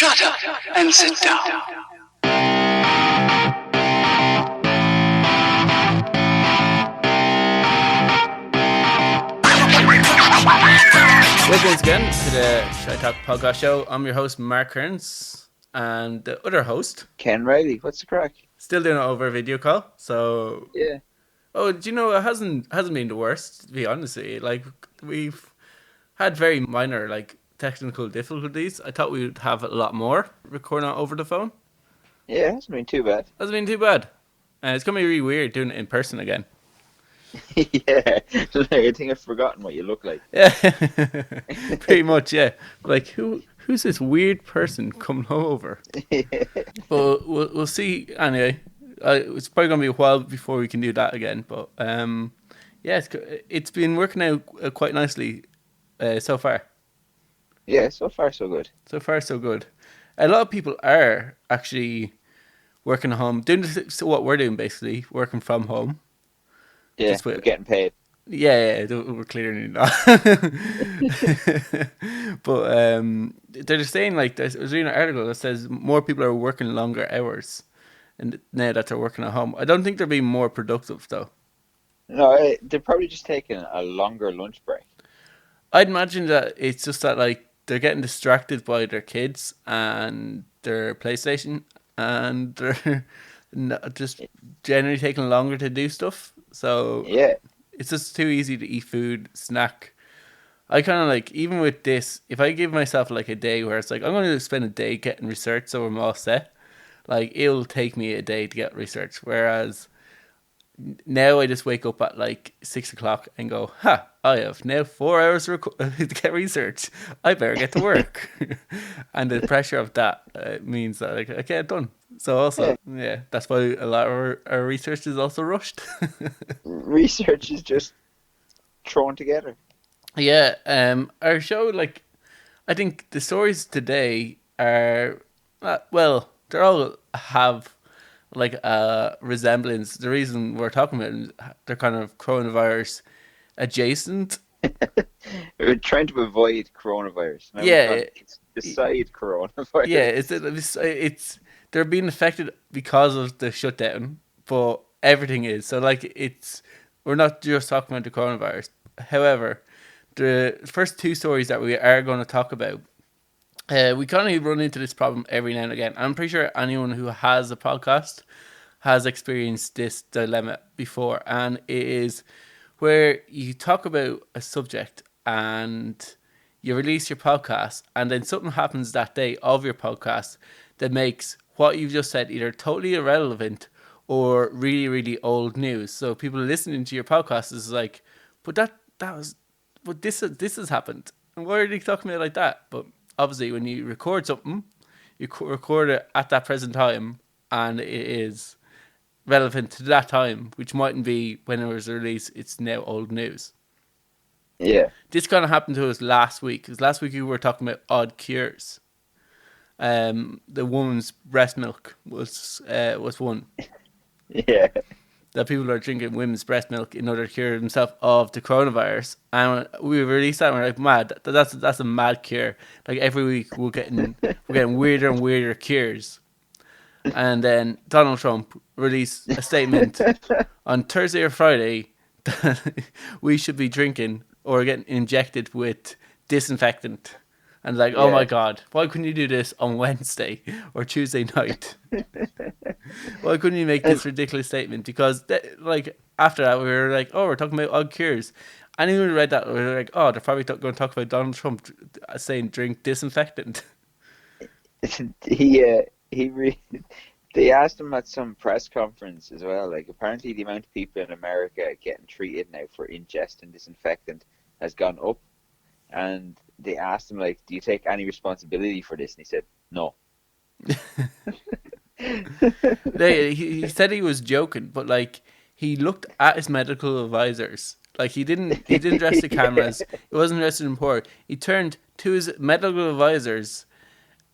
Shut up and sit down. Welcome once again to the Shite Talks podcast show. I'm your host, Mark Kearns, and the other host, Ken Riley. What's the crack? still doing it over a video call. So, Yeah. oh, do you know, it hasn't been the worst, to be honest with you. Like, we've had very minor, technical difficulties. I thought we would have a lot more recording over the phone. Yeah, it hasn't been too bad. Hasn't been too bad. It's going to be really weird doing it in person again. Yeah. I think I've forgotten what you look like. Yeah, pretty much, yeah. Like, who's this weird person coming over? But we'll see anyway. It's probably going to be a while before we can do that again. But yeah, it's been working out quite nicely so far. Yeah, so far so good. So far, so good. A lot of people are actually working at home, doing what we're doing, basically, working from home. Yeah, we're getting paid. Yeah, we're clearly not. But they're just saying, I was reading an article that says more people are working longer hours, and now that they're working at home, I don't think they're being more productive though. No, they're probably just taking a longer lunch break. I'd imagine that it's just that they're getting distracted by their kids and their PlayStation, and they're just generally taking longer to do stuff. So Yeah. it's just too easy to eat food, snack. I kind of even with this, if I give myself a day where it's I'm going to spend a day getting research so I'm all set, it'll take me a day to get research. Whereas now I just wake up at 6 o'clock and go, I have now 4 hours to get research. I better get to work. And the pressure of that means that I get it done. So also, yeah, that's why a lot of our research is also rushed. Research is just thrown together. Yeah, our show, I think the stories today are, they all have a resemblance. The reason we're talking about them, they're kind of coronavirus adjacent. We're trying to avoid coronavirus. Now it's beside coronavirus. Yeah, it's they're being affected because of the shutdown, but everything is. So we're not just talking about the coronavirus. However, the first two stories that we are going to talk about, we kind of run into this problem every now and again. I'm pretty sure anyone who has a podcast has experienced this dilemma before, and it is where you talk about a subject and you release your podcast, and then something happens that day of your podcast that makes what you've just said either totally irrelevant or really, really old news. So people listening to your podcast is but this has happened. And why are they talking about it like that? But obviously, when you record something, you record it at that present time, and it is relevant to that time, which mightn't be when it was released. It's now old news. Yeah. This kind of happened to us last week, because last week we were talking about odd cures. The woman's breast milk was one. Yeah. That people are drinking women's breast milk in order to cure themselves of the coronavirus, and we released that and we're mad. That's a mad cure. Every week we're getting weirder and weirder cures. And then Donald Trump released a statement on Thursday or Friday that we should be drinking or getting injected with disinfectant. And oh my God, why couldn't you do this on Wednesday or Tuesday night? Why couldn't you make this ridiculous statement? Because after that we were we're talking about odd cures. Anyone who read that we were oh, they're probably going to talk about Donald Trump saying drink disinfectant. They asked him at some press conference as well. Apparently the amount of people in America getting treated now for ingesting disinfectant has gone up. And they asked him, do you take any responsibility for this? And he said, no. He said he was joking, but he looked at his medical advisors. He didn't address the cameras. He wasn't interested in poor. He turned to his medical advisors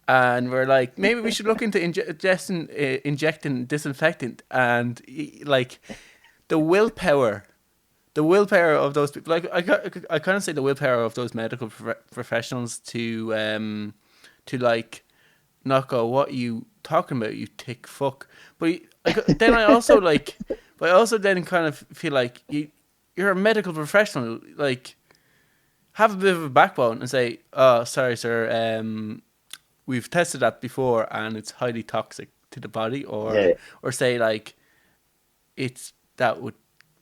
and we're maybe we should look into injecting disinfectant. And the willpower of those people, I kind of say the willpower of those medical professionals to not go, "What are you talking about, you tick fuck?" But then I also like, but I also then kind of feel like you're a medical professional. Like, have a bit of a backbone and say, "Oh, sorry, sir. We've tested that before, and it's highly toxic to the body," Yeah. or say like, "It's that would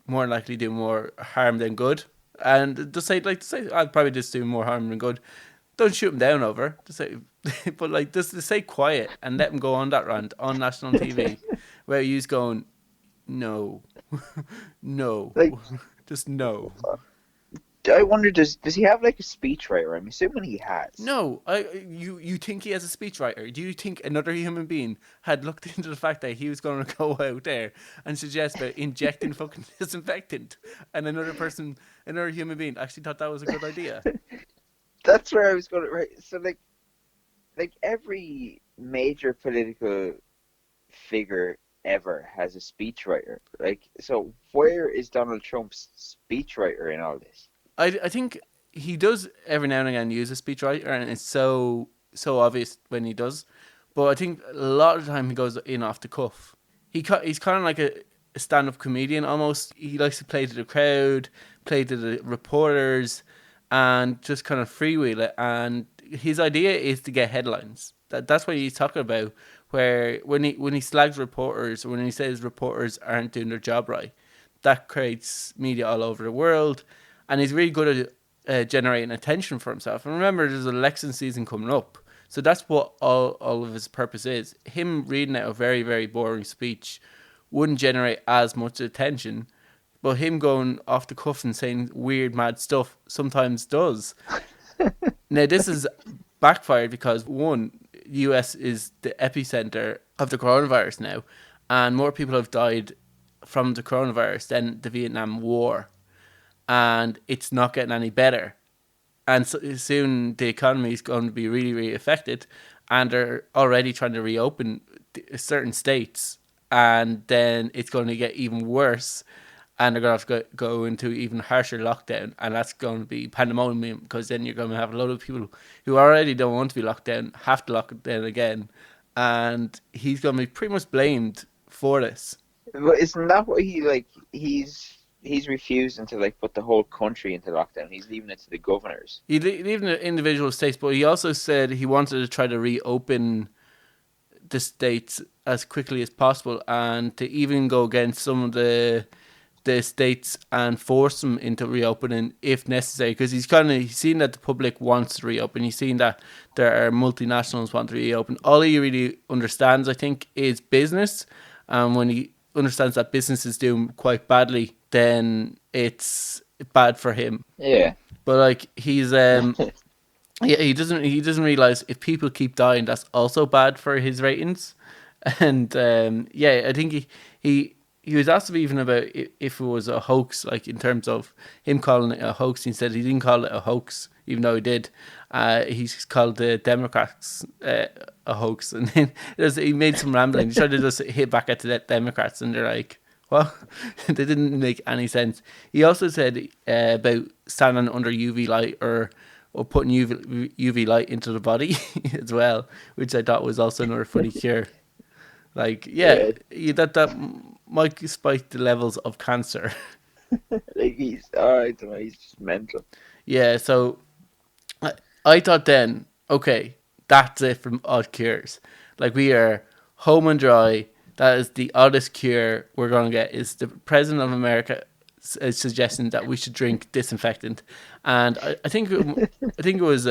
more likely do more harm than good." And just say, I'd probably just do more harm than good. Don't shoot him down over. Just say, but like just stay quiet and let him go on that rant on national TV, where he's going, no, no, Like, just no. I wonder, does he have like a speechwriter? I'm assuming he has. No, you think he has a speechwriter? Do you think another human being had looked into the fact that he was going to go out there and suggest about injecting fucking disinfectant, and another human being, actually thought that was a good idea? That's where I was going to. Right. So like every major political figure ever has a speechwriter. Like, so where is Donald Trump's speechwriter in all this? I think he does every now and again use a speechwriter, and it's so obvious when he does. But I think a lot of the time he goes in off the cuff. He's kind of like a stand up comedian almost. He likes to play to the crowd, play to the reporters, and just kind of freewheel it. And his idea is to get headlines. That's what he's talking about. Where when he slags reporters, when he says reporters aren't doing their job right, that creates media all over the world, and he's really good at generating attention for himself. And remember, there's an election season coming up, so that's what all of his purpose is. Him reading out a very, very boring speech wouldn't generate as much attention, but him going off the cuff and saying weird, mad stuff sometimes does. Now, this is backfired because, one, the US is the epicenter of the coronavirus now, and more people have died from the coronavirus than the Vietnam War, and it's not getting any better. And so soon the economy is going to be really, really affected, and they're already trying to reopen certain states, and then it's going to get even worse, and they're going to have to go into even harsher lockdown, and that's going to be pandemonium, because then you're going to have a lot of people who already don't want to be locked down have to lock it down again, and he's going to be pretty much blamed for this. But isn't that what he's refusing to like put the whole country into lockdown? He's leaving it to the governors. Even the individual states, but he also said he wanted to try to reopen the states as quickly as possible, and to even go against some of the states and force them into reopening if necessary, because he's seen that the public wants to reopen. He's seen that there are multinationals want to reopen. All he really understands, I think, is business, and when he understands that business is doing quite badly, then it's bad for him. Yeah. But like yeah, he doesn't realize if people keep dying, that's also bad for his ratings. And yeah, I think he was asked even about if it was a hoax, like in terms of him calling it a hoax. He said he didn't call it a hoax, even though he did. He's called the Democrats a hoax, and then he made some rambling. He tried to just hit back at the Democrats, and they're like, "Well," they didn't make any sense. He also said about standing under UV light or putting UV light into the body as well, which I thought was also another funny cure. Like, yeah, that might spike the levels of cancer. Like I don't know, he's just mental. Yeah, so I thought then, okay, that's it from odd cures. Like, we are home and dry. That is the oddest cure we're going to get. Is the president of America is suggesting that we should drink disinfectant, and I think it was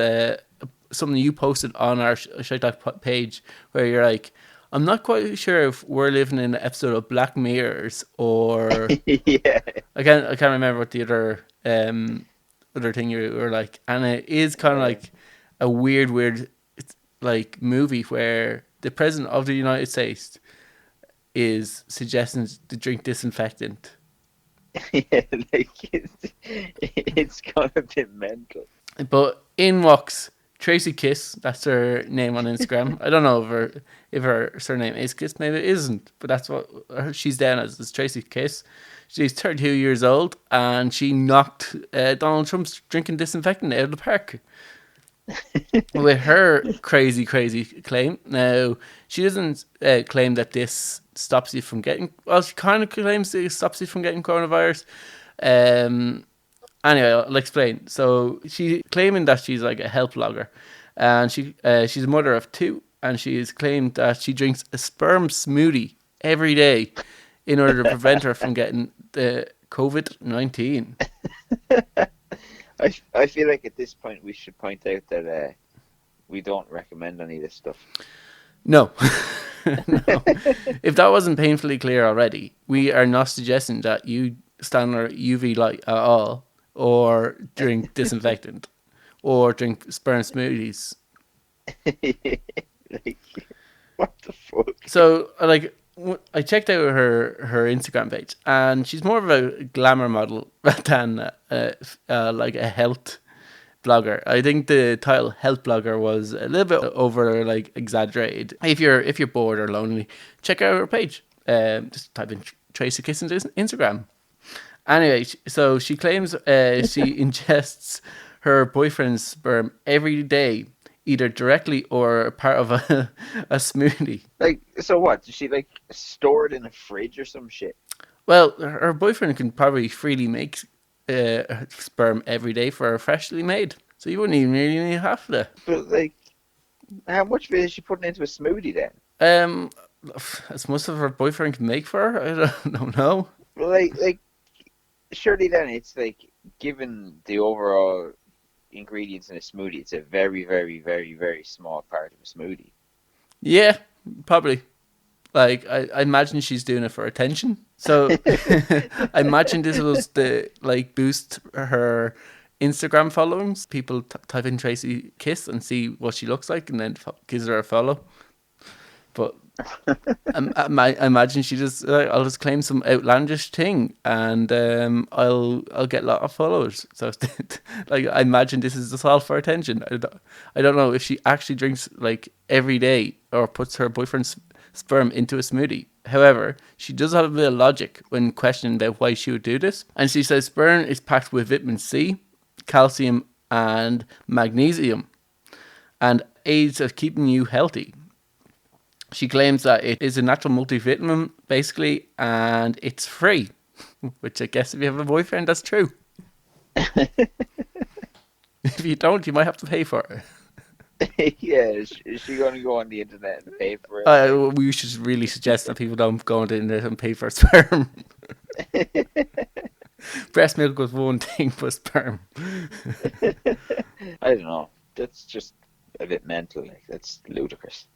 something you posted on our Shite Talk page where you're like, I'm not quite sure if we're living in an episode of Black Mirrors or Yeah. I can't remember what the other thing you were like, and it is kind of like a weird like movie where the president of the United States is suggesting to drink disinfectant. Yeah, like it's gonna be mental. But in walks Tracy Kiss, that's her name on Instagram. I don't know if her surname is Kiss, maybe it isn't, but that's what she's down as, is Tracy Kiss. She's 32 years old, and she knocked Donald Trump's drinking disinfectant out of the park. with her crazy claim. Now, she doesn't claim that this stops you from getting. Well, she kind of claims it stops you from getting coronavirus. Anyway, I'll explain. So she's claiming that she's like a health blogger, and she's a mother of two, and she's claimed that she drinks a sperm smoothie every day in order to prevent her from getting the COVID-19. I feel like at this point we should point out that we don't recommend any of this stuff. No. No. If that wasn't painfully clear already, we are not suggesting that you stand under UV light at all, or drink disinfectant, or drink sperm smoothies. Like, what the fuck? So, like, I checked out her Instagram page, and she's more of a glamour model than like a health blogger. I think the title health blogger was a little bit over like exaggerated. If you're bored or lonely, check out her page. Just type in Tracy Kiss into Instagram. Anyway, so she claims she ingests her boyfriend's sperm every day, either directly or part of a smoothie. Like, so what? Does she like store it in a fridge or some shit? Well, her boyfriend can probably freely make sperm every day for her freshly made, so you wouldn't even really need half of that. But like, how much of it is she putting into a smoothie then? As much of her boyfriend can make for her, I don't know. Well, like, surely then it's like, given the overall ingredients in a smoothie, it's a very, very, very, very small part of a smoothie. Yeah, probably. Like, I imagine she's doing it for attention. So I imagine this was the like boost her Instagram followings. People type in Tracy Kiss and see what she looks like, and then gives her a follow. But I imagine she just I'll just claim some outlandish thing, and I'll get a lot of followers. So like, I imagine this is just all for attention. I don't know if she actually drinks like every day or puts her boyfriend's sperm into a smoothie. However, she does have a bit of logic when questioning about why she would do this, and she says sperm is packed with vitamin C, calcium, and magnesium, and aids of keeping you healthy. She claims that it is a natural multivitamin, basically, and it's free. Which I guess if you have a boyfriend, that's true. If you don't, you might have to pay for it. Yeah, is she going to go on the internet and pay for it? We should really suggest that people don't go on the internet and pay for sperm. Breast milk was one thing, but sperm. I don't know. That's just a bit mental. Like, that's ludicrous.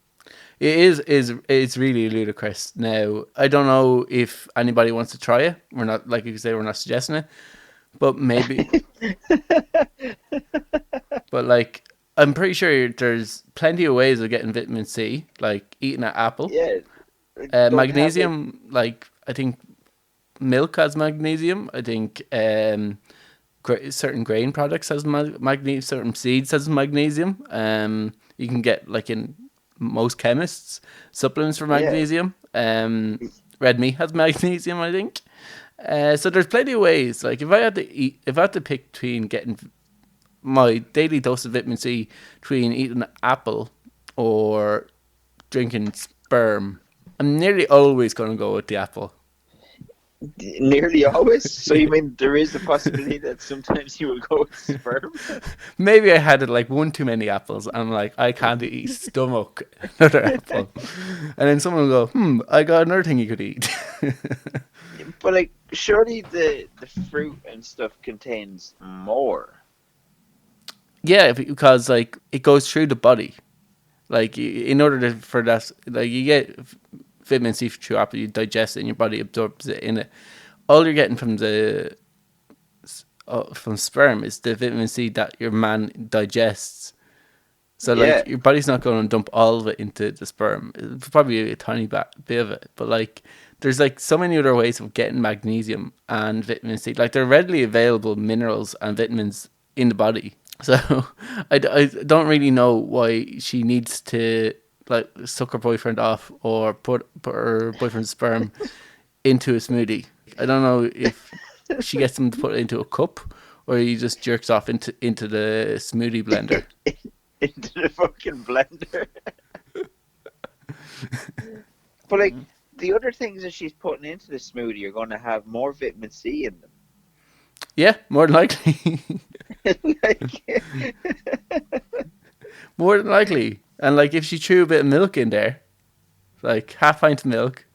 It's really ludicrous. Now, I don't know if anybody wants to try it. We're not, like you say, we're not suggesting it, but maybe. But like, I'm pretty sure there's plenty of ways of getting vitamin C, like eating an apple. Yeah. Magnesium, like, I think milk has magnesium. I think certain grain products has magnesium. Certain seeds has magnesium. You can get, like, in most chemists supplements for magnesium. Red meat has magnesium, I think. So there's plenty of ways. Like, if I had to pick between getting my daily dose of vitamin C between eating an apple or drinking sperm, I'm nearly always going to go with the apple. Nearly always? So you mean there is the possibility that sometimes you will go with sperm? Maybe I had like one too many apples, and I'm like, I can't eat, stomach another apple. And then someone will go, I got another thing you could eat. But like, surely the fruit and stuff contains more. Yeah, because like it goes through the body. Like, in order for that, like, you get vitamin C through apple, you digest it and your body absorbs it in it. All you're getting from from sperm is the vitamin C that your man digests. So like, your body's not going to dump all of it into the sperm. It's probably a tiny bit of it, but like, there's like so many other ways of getting magnesium and vitamin C. Like, they're readily available minerals and vitamins in the body. So I don't really know why she needs to like suck her boyfriend off or put her boyfriend's sperm into a smoothie. I don't know if she gets him to put it into a cup or he just jerks off into the smoothie blender. into the fucking blender. But like the other things that she's putting into the smoothie are going to have more vitamin C in Yeah, more than likely. them. Like, More than likely. And like if she threw a bit of milk in there, like half pint of milk,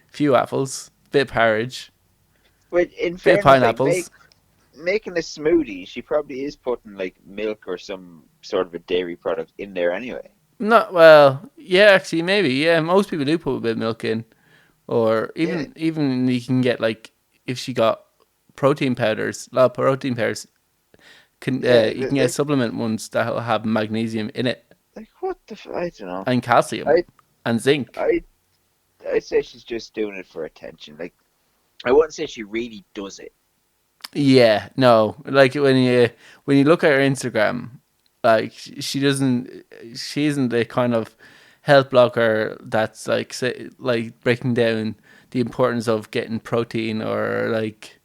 few apples, bit of porridge, but in bit of fairness, like pineapples. making a smoothie, she probably is putting like milk or some sort of a dairy product in there anyway. Not well, yeah, actually maybe. Yeah, most people do put a bit of milk in. Or Yeah, even you can get like if she got protein powders, a lot of protein powders can yeah. you can get supplement ones that will have magnesium in it Like what the? I don't know. and calcium I and zinc. I I'd say she's just doing it for attention. Like I wouldn't say she really does it. Yeah, no, like when you look at her Instagram, like she doesn't, she isn't the kind of health blogger that's like say, like breaking down the importance of getting protein or like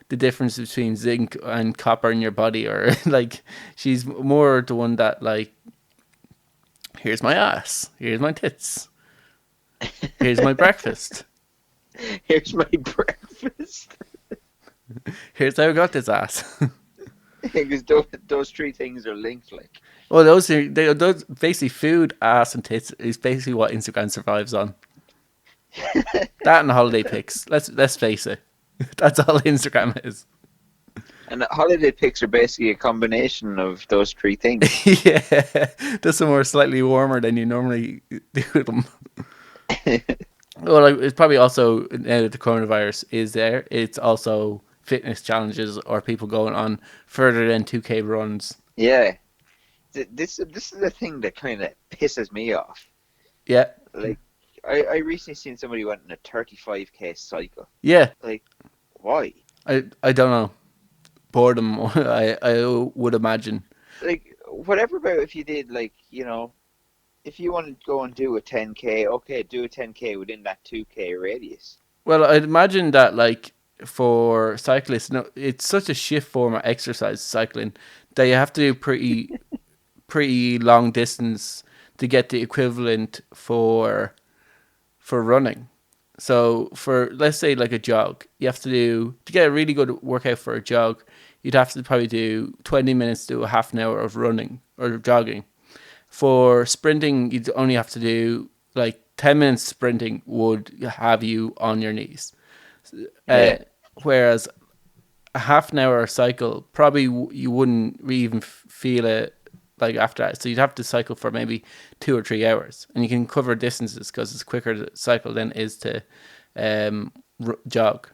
the difference between zinc and copper in your body or like she's more the one that like here's my ass, here's my tits, here's my breakfast, Here's my breakfast. here's how I got this ass. Because those three things are linked. Like Well, those basically food, ass, and tits is basically what Instagram survives on. That and holiday pics. Let's face it, that's all Instagram is. and the holiday pics are basically a combination of those three things. Yeah, just somewhere slightly warmer than you normally do them. Well, like, it's probably also now that the coronavirus is there. It's also fitness challenges or people going on further than 2K runs. Yeah, this is the thing that kind of pisses me off. Yeah, Like I recently seen somebody went on a 35K cycle. yeah. Like why? I don't know. Boredom. I would imagine. Like whatever about if you did like if you want to go and do a 10K, okay, do a 10K within that 2K radius. Well, I'd imagine that like for cyclists, no, it's such a shift form of exercise cycling that you have to do pretty long distance to get the equivalent for running. So for let's say like a jog, you have to do to get a really good workout for a jog, you'd have to probably do 20 minutes to a half an hour of running or jogging. For sprinting, you'd only have to do like 10 minutes sprinting would have you on your knees. Uh, Yeah, Whereas a half an hour cycle, probably you wouldn't even feel it like after that. So you'd have to cycle for maybe 2 or 3 hours. And you can cover distances because it's quicker to cycle than it is to jog.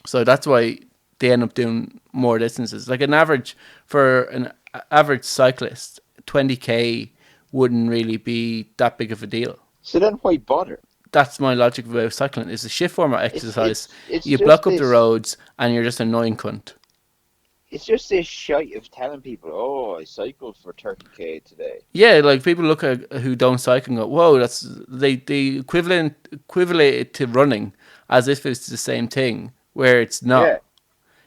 So that's why they end up doing more distances. Like an average for an average cyclist, 20K wouldn't really be that big of a deal. so then why bother? That's my logic about cycling. It's a shift form of It's exercise. it's it's You just block up the this roads and you're just an annoying cunt. it's just this shite of telling people, oh, I cycled for 30K today. Yeah, like people look at who don't cycle and go, "Whoa, that's they equivalent it to running as if it's the same thing." Where it's Yeah, not.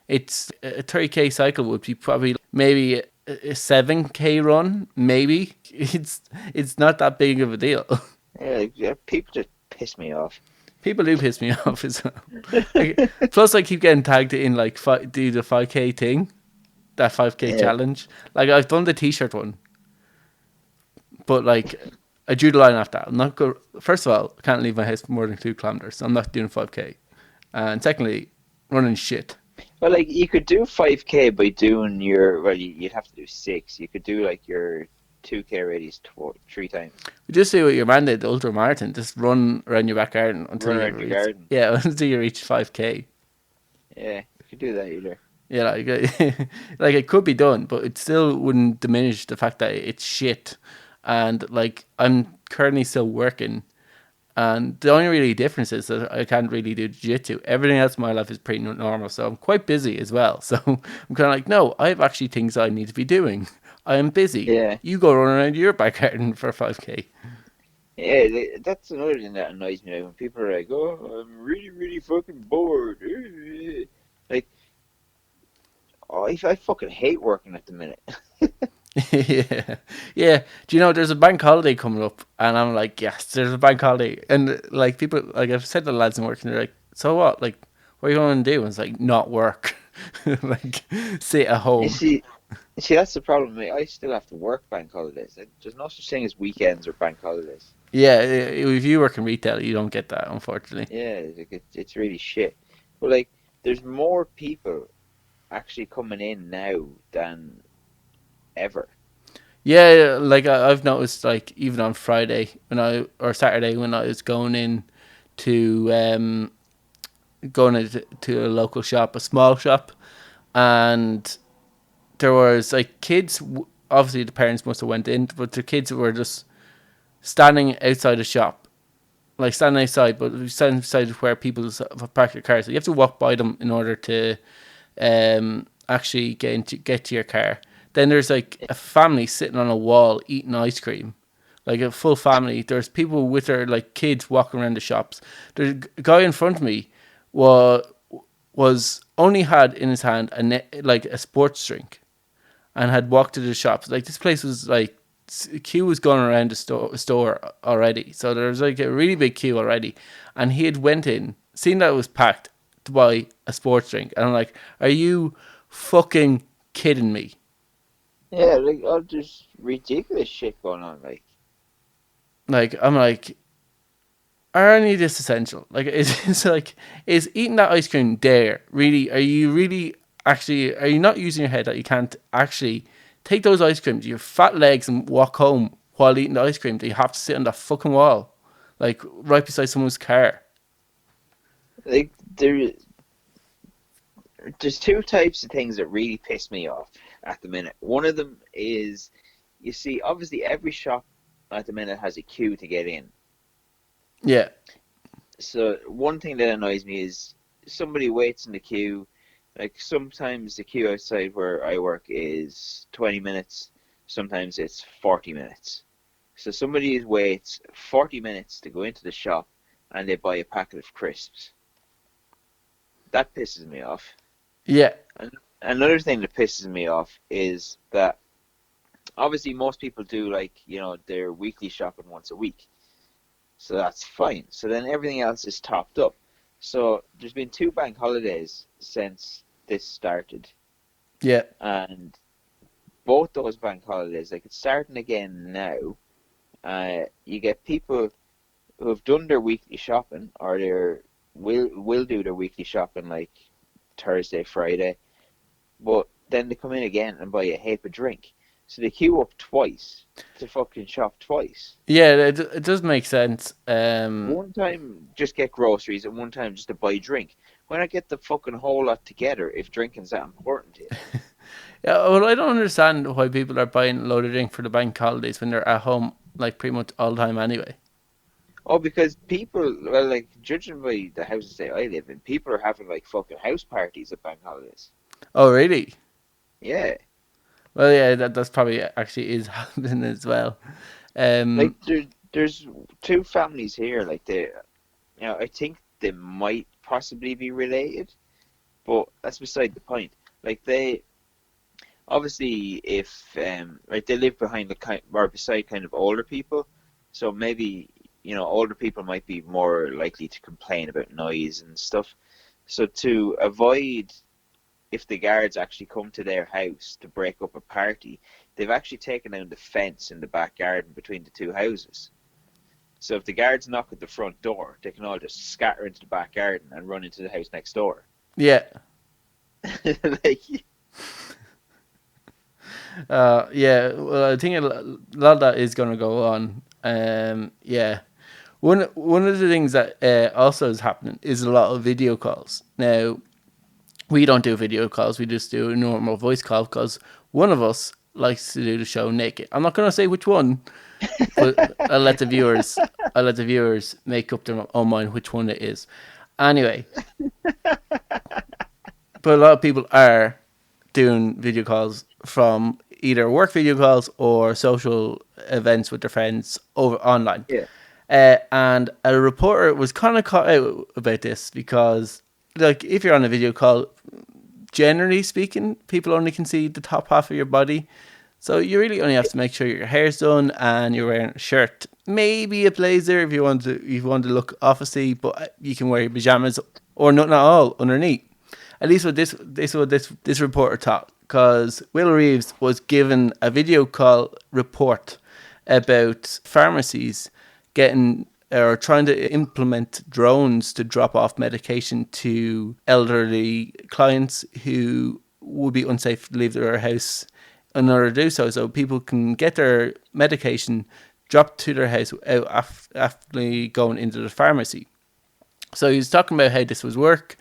It's a 30K cycle would be probably maybe a 7K run. Maybe it's not that big of a deal. yeah, people just piss me off. People do piss me off as well. Like, plus, I keep getting tagged in like do the 5K thing, that 5K Yeah, challenge. Like I've done the T-shirt one, but like I drew the line after that. I'm not go. First of all, I can't leave my house for more than 2 kilometers. So I'm not doing 5K. And secondly, running shit. well, like you could do 5K by doing you'd have to do six. You could do like your 2K radius three times. We just do what your man did, the ultra marathon. Just run around your back garden until Run you around your reach. garden. Yeah, until you reach 5K. Yeah, you could do that either. Yeah, like like it could be done, but it still wouldn't diminish the fact that it's shit. And like I'm currently still working, and the only really difference is that I can't really do jiu-jitsu. Everything else in my life is pretty normal, so I'm quite busy as well. So I'm kind of like, no, I have actually things I need to be doing. I am busy. Yeah, You go run around your back garden for 5K. yeah. That's another thing that annoys me. Like, when people are like, "Oh, I'm really, really fucking bored." Like, oh, I fucking hate working at the minute. Yeah, yeah. Do you know there's a bank holiday coming up, and I'm like, yes, there's a bank holiday, and like people, like I've said to the lads in work, and they're like, so what? Like, what are you going to do? And it's like not work, like sit at You home. see, that's the problem, mate. I still have to work bank holidays. Like, there's no such thing as weekends or bank holidays. Yeah, if you work in retail, you don't get that, unfortunately. Yeah, like it's really shit. But like, there's more people actually coming in now than ever. Yeah, yeah, like I've noticed, like even on Friday when I or Saturday when I was to um going to a local shop, a small shop, and there was like kids. Obviously, the parents must have went in, but the kids were just standing outside the shop, like standing outside, but standing outside where people park their cars. So you have to walk by them in order to actually get to your car. Then there's like a family sitting on a wall eating ice cream, like a full family. There's people with their like kids walking around the shops. There's a guy in front of me was only had in his hand like a sports drink, and had walked to the shops. Like this place was like queue was going around the store already, so there was like a really big queue already, and he had went in, seen that it was packed to buy a sports drink, and I'm like, are you fucking kidding me? Yeah, like all this ridiculous shit going on. Like, Like I'm like, are any of this essential? Like it's like, is eating that ice cream there really? Are you really actually? Are you not using your head that you can't actually take those ice creams, your fat legs, and walk home while eating the ice cream? That you have to sit on that fucking wall, like right beside someone's car. like there's two types of things that really piss me off at the minute. One of them is, you see, obviously every shop at the minute has a queue to get in. Yeah, So one thing that annoys me is somebody waits in the queue. Like sometimes the queue outside where I work is 20 minutes, sometimes it's 40 minutes. So somebody waits 40 minutes to go into the shop and they buy a packet of crisps. That pisses me off. yeah, And another thing that pisses me off is that obviously most people do, like, their weekly shopping once a week. So that's fine. So then everything else is topped up. So there's been two bank holidays since this started, yeah, and both those bank holidays, like it's starting again now. You get people who have done their weekly shopping, or will do their weekly shopping like Thursday, Friday, but then they come in again and buy a heap of drink. So they queue up twice to fucking shop twice. yeah. It does make sense. One time just get groceries and one time just to buy drink. Why not get the fucking whole lot together if drinking's that important to you? Yeah, well, I don't understand why people are buying a load of drink for the bank holidays when they're at home like pretty much all the time anyway. Oh, because people, well, like, judging by the houses that I live in, people are having like fucking house parties at bank holidays. Oh, really? Yeah. Well, yeah, that's probably actually is happening as well. Like, Um, there's two families here, like, I think they might possibly be related, but that's beside the point. Like, they, obviously, if, like, they live behind or beside kind of older people, so maybe, older people might be more likely to complain about noise and stuff. So to avoid, if the guards actually come to their house to break up a party, they've actually taken down the fence in the back garden between the two houses. So if the guards knock at the front door, they can all just scatter into the back garden and run into the house next door. yeah, Like, yeah. Well, I think a lot of that is going to go on. Yeah. One of the things that also is happening is a lot of video calls. Now, we don't do video calls. We just do a normal voice call because one of us likes to do the show naked. I'm not going to say which one, but I'll let the viewers make up their own mind which one it is. Anyway, but a lot of people are doing video calls from either work video calls or social events with their friends over online. yeah. And a reporter was kind of caught out about this because, like, if you're on a video call, generally speaking, people only can see the top half of your body. So you really only have to make sure your hair's done and you're wearing a shirt, maybe a blazer if you want to look officey, but you can wear your pajamas or nothing at all underneath. At least what this reporter thought, because Will Reeves was given a video call report about pharmacies getting or trying to implement drones to drop off medication to elderly clients who would be unsafe to leave their house in order to do so. So people can get their medication dropped to their house without after going into the pharmacy. So he was talking about how this was work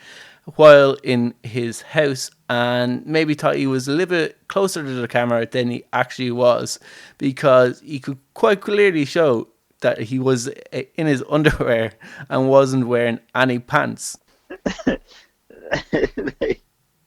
while in his house, and maybe thought he was a little bit closer to the camera than he actually was, because he could quite clearly show that he was in his underwear and wasn't wearing any pants. Like,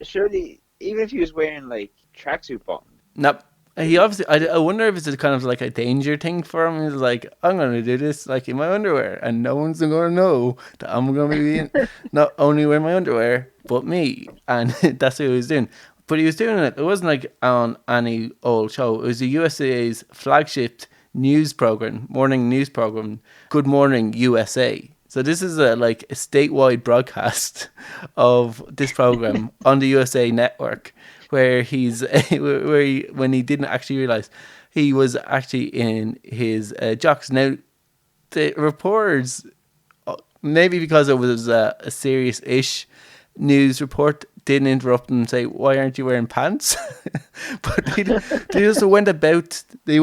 surely, even if he was wearing like tracksuit bottoms. Nope. He obviously, I wonder if it's a kind of like a danger thing for him. He's like, I'm going to do this like in my underwear, and no one's going to know that I'm going to be not only wearing my underwear, but me. And that's what he was doing. But he was doing it. It wasn't like on any old show. It was the USA's flagship news program, morning news program, Good Morning USA. So this is a statewide broadcast of this program on the USA network, where when he didn't actually realize he was actually in his jocks. Now, the reporters, maybe because it was a serious-ish news report, didn't interrupt him and say, "Why aren't you wearing pants?" But they just went about the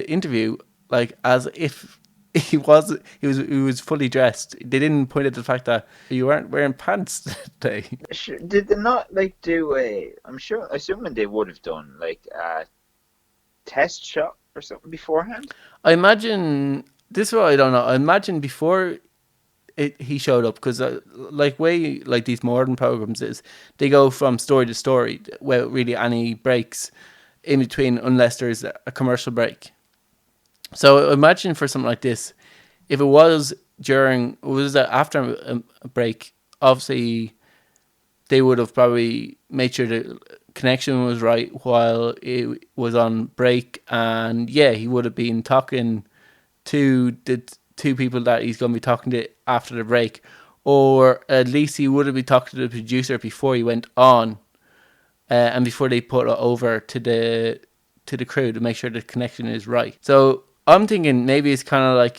interview like as if he was fully dressed. They didn't point out the fact that you weren't wearing pants today. Did they not like do a? Assuming they would have done like a test shot or something beforehand. I imagine this is what I don't know. I imagine before he showed up, because like these modern programs is, they go from story to story without really any breaks in between, unless there's a commercial break. So imagine for something like this, if it was after a break, obviously they would have probably made sure the connection was right while it was on break, and yeah, he would have been talking to the two people that he's going to be talking to after the break, or at least he would have been talking to the producer before he went on, and before they put it over to the crew to make sure the connection is right. So I'm thinking maybe it's kind of like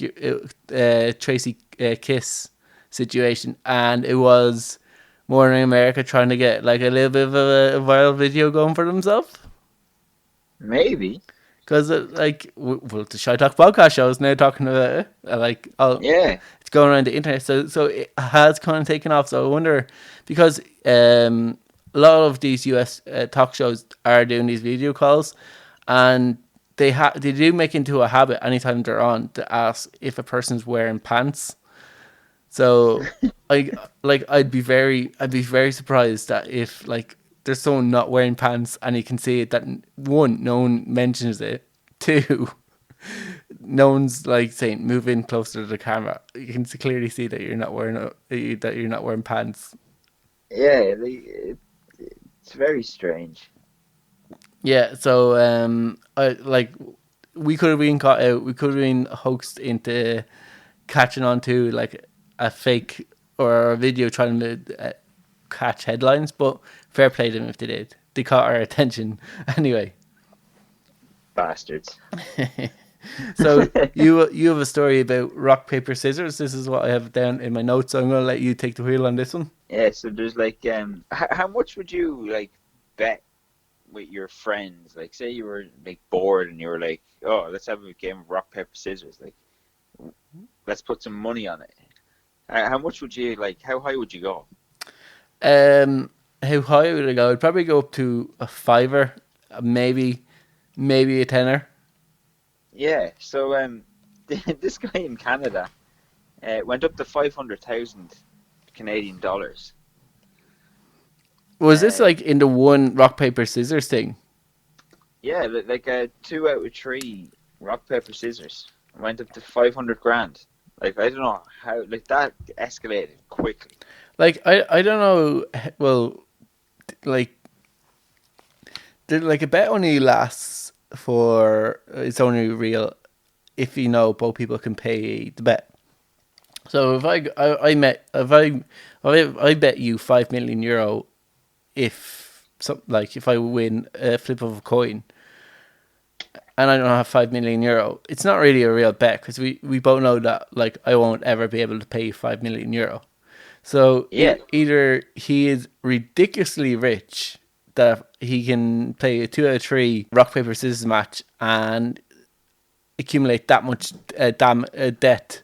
Tracy Kiss situation, and it was Morning America trying to get like a little bit of a viral video going for themselves. Maybe. Because the Shite Talk podcast show is now talking about it. Yeah. It's going around the internet, so it has kind of taken off. So I wonder, because a lot of these US talk shows are doing these video calls, and they do make into a habit anytime they're on to ask if a person's wearing pants. So I'd be very surprised that if like there's someone not wearing pants and you can see it, that one, no one mentions it. Two, no one's like saying move in closer to the camera. You can clearly see that you're not wearing pants. Yeah, it's very strange. Yeah, so we could have been caught out. We could have been hoaxed into catching on to like a fake or a video trying to catch headlines, but fair play to them if they did. They caught our attention anyway. Bastards. So you have a story about rock paper scissors. This is what I have down in my notes, so I'm going to let you take the wheel on this one. Yeah, so there's like how much would you like bet with your friends? Like, say you were like bored and you were like, oh, let's have a game of rock paper scissors. Like, let's put some money on it. How much would you like? How high would you go? How high would I go? I'd probably go up to a fiver, maybe a tenner. Yeah. So this guy in Canada went up to 500,000 Canadian dollars. Was this like in the one rock paper scissors thing? Yeah, like a 2 out of 3 rock paper scissors went up to 500 grand. Like, I don't know how, like, that escalated quickly. Like I don't know. Well, like like a bet only lasts for it's only real if you know both people can pay the bet. So if I bet you €5 million if I win a flip of a coin and I don't have €5 million, it's not really a real bet because we both know that like I won't ever be able to pay you €5 million. So Yeah. either he is ridiculously rich that he can play a 2 out of 3 rock paper scissors match and accumulate that much debt.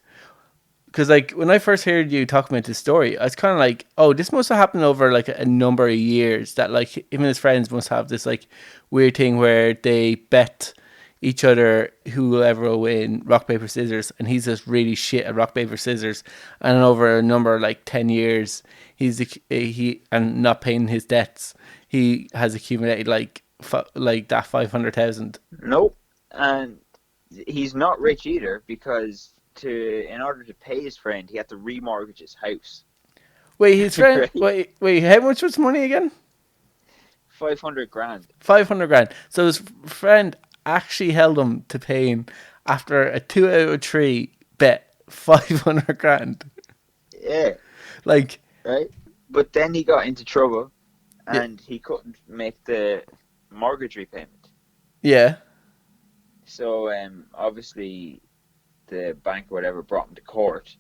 Because like when I first heard you talking about this story, I was kind of like, oh, this must have happened over like a number of years. That like him and his friends must have this like weird thing where they bet each other whoever will win rock paper scissors, and he's just really shit at rock paper scissors. And over a number of like 10 years, he and not paying his debts, he has accumulated like that 500,000. Nope. And he's not rich either because in order to pay his friend, he had to remortgage his house. Wait, his friend. Right? Wait. How much was money again? 500 grand. 500 grand. So his friend actually held him to paying after a 2 out of 3 bet 500 grand. Yeah. Like, Right. But then he got into trouble, and he couldn't make the mortgage repayment. yeah. So obviously the bank or whatever brought him to court,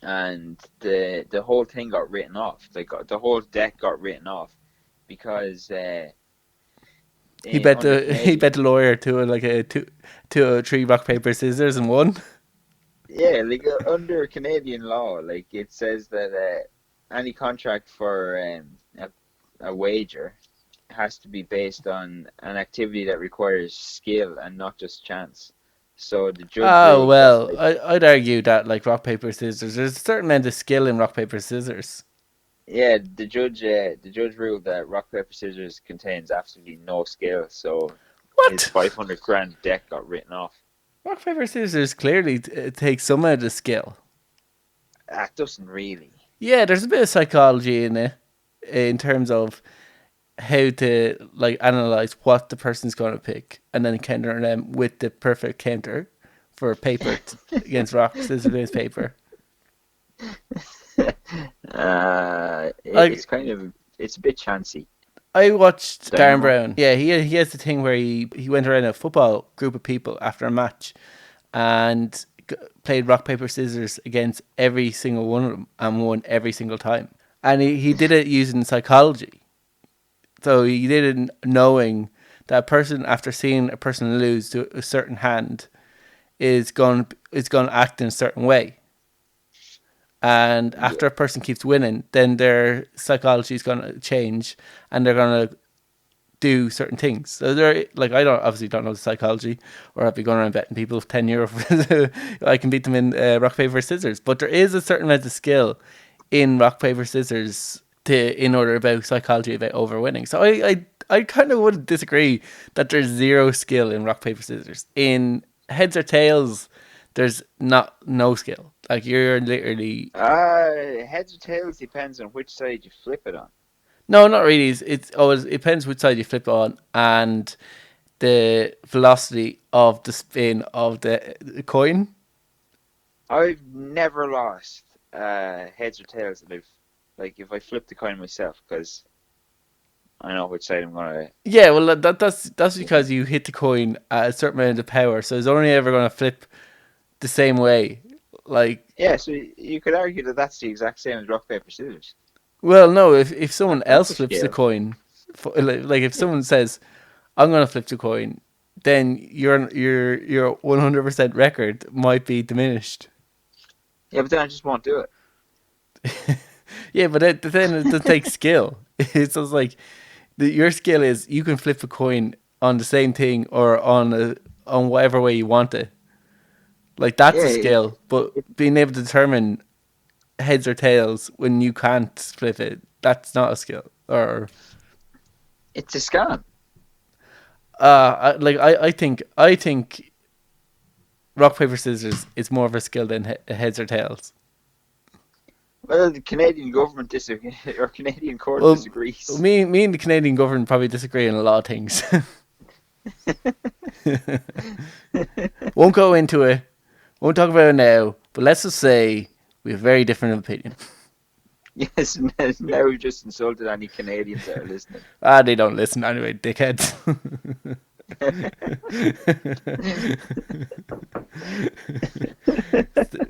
and the whole thing got written off. The whole debt got written off because He bet under the lawyer to like a 2 out of 3 rock paper scissors and won. yeah, like under Canadian law, like it says that any contract for a wager has to be based on an activity that requires skill and not just chance. So the judge Oh ruled that, well, like, I'd argue that like rock paper scissors, there's a certain amount of skill in rock paper scissors. yeah, the judge ruled that rock paper scissors contains absolutely no skill. So his What? 500 grand debt got written off. Rock paper scissors clearly takes some amount of skill. That doesn't really. Yeah, there's a bit of psychology in it in terms of how to like analyze what the person's going to pick and then counter them with the perfect counter for paper against rock, scissors against paper. It's kind of it's a bit chancy. I watched Don't Darren know. Brown. Yeah, he has the thing where he went around a football group of people after a match and played rock paper scissors against every single one of them and won every single time. And he did it using psychology. So he did it knowing that a person, after seeing a person lose to a certain hand, is going to act in a certain way. And after a person keeps winning, then their psychology is going to change, and they're going to do certain things. So they're like, I don't know the psychology, or I'd be going around betting people €10 I can beat them in rock paper scissors. But there is a certain amount of skill in rock paper scissors in order about psychology about overwinning. So I kind of would disagree that there's zero skill in rock paper scissors. In heads or tails, there's no skill. Like you're literally Heads or tails depends on which side you flip it on. no, not really. It depends which side you flip on and the velocity of the spin of the coin. I've never lost heads or tails if I flip the coin myself because I know which side I'm gonna. Yeah, well that's because you hit the coin at a certain amount of power, so it's only ever going to flip the same way. Like, Yeah, so you could argue that that's the exact same as rock paper scissors. well, no, if someone That's else a flips the skill. coin, like if someone says, "I'm going to flip the coin," then your 100% record might be diminished. Yeah, but then I just won't do it. Yeah, but then it does take skill. It's just like your skill is you can flip a coin on the same thing or on whatever way you want it. Like that's Yeah, a skill, but being able to determine heads or tails when you can't flip it, that's not a skill. Or it's a scam. I think rock paper scissors is more of a skill than heads or tails. Well, the Canadian government or Canadian court Well, disagrees. me and the Canadian government probably disagree on a lot of things. Won't go into it. Won't talk about it now. But let's just say we have very different opinion. Yes, now we've just insulted any Canadians that are listening. They don't listen anyway, dickheads.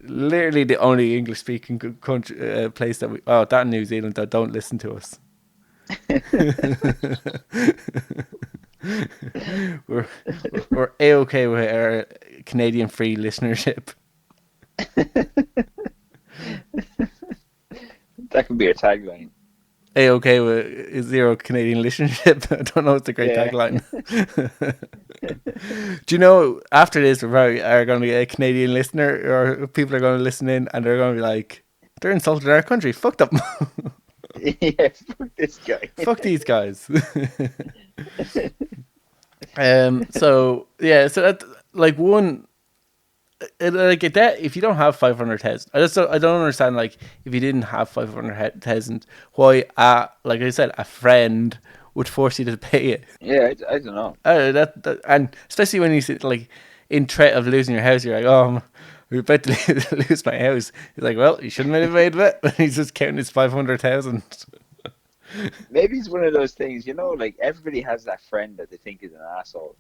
Literally the only English-speaking country place that that in New Zealand that don't listen to us. we're A-okay with our Canadian free listenership. That could be our tagline. A-okay with zero Canadian listenership. I don't know if it's a great tagline. Do you know, after this, we probably are going to get a Canadian listener, or people are going to listen in and they're going to be like, they're insulting our country. Fuck them. Yeah, fuck this guy. Fuck these guys. So that, like, one, like that, if you don't have 500,000, I don't understand, like, if you didn't have 500,000, why like I said, a friend would force you to pay it. Yeah, I don't know. That and especially when you sit like in threat of losing your house, you're like, oh, we're about to lose my house. He's like, well, you shouldn't have made it. But he's just counting his 500,000. Maybe it's one of those things, you know, like everybody has that friend that they think is an asshole.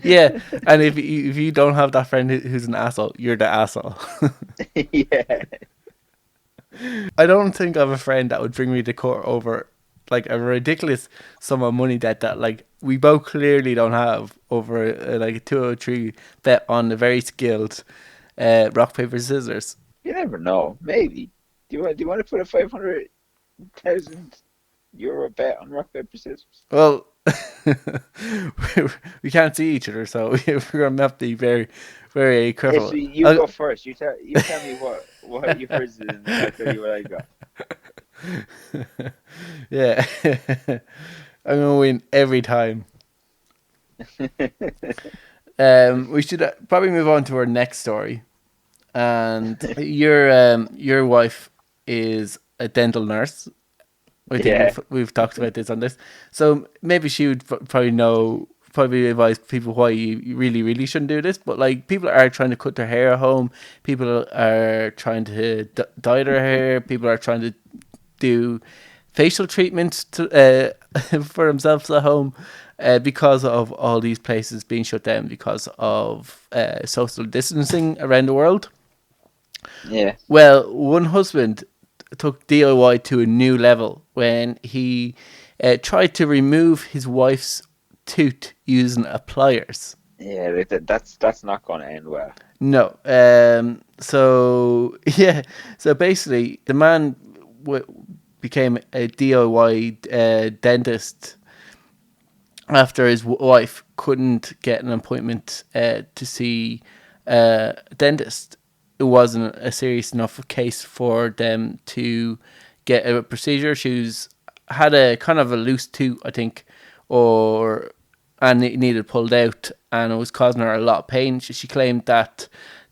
Yeah, and if you don't have that friend who's an asshole, you're the asshole. Yeah. I don't think I have a friend that would bring me to court over like a ridiculous sum of money that like we both clearly don't have over like a 203 bet on a very skilled rock paper scissors. You never know. Maybe. Do you want to put a 500,000 euro bet on rock paper scissors? Well, we can't see each other, so we're gonna have to be very, very careful. Yes, you go first. You tell me what yours is, and I'll tell you what I got. Yeah, I'm gonna win every time. We should probably move on to our next story. And your wife is a dental nurse. I think we've talked about this on this. So maybe she would probably advise people why you really, really shouldn't do this. But like, people are trying to cut their hair at home. People are trying to dye their hair. People are trying to do facial treatments for themselves at home because of all these places being shut down because of social distancing around the world. Yeah. Well, one husband took DIY to a new level when he tried to remove his wife's tooth using pliers. Yeah, that's not going to end well. No. So basically, the man became a DIY dentist after his wife couldn't get an appointment to see a dentist. It wasn't a serious enough case for them to get a procedure. She's had a kind of a loose tooth, I think, and it needed pulled out, and it was causing her a lot of pain. She claimed that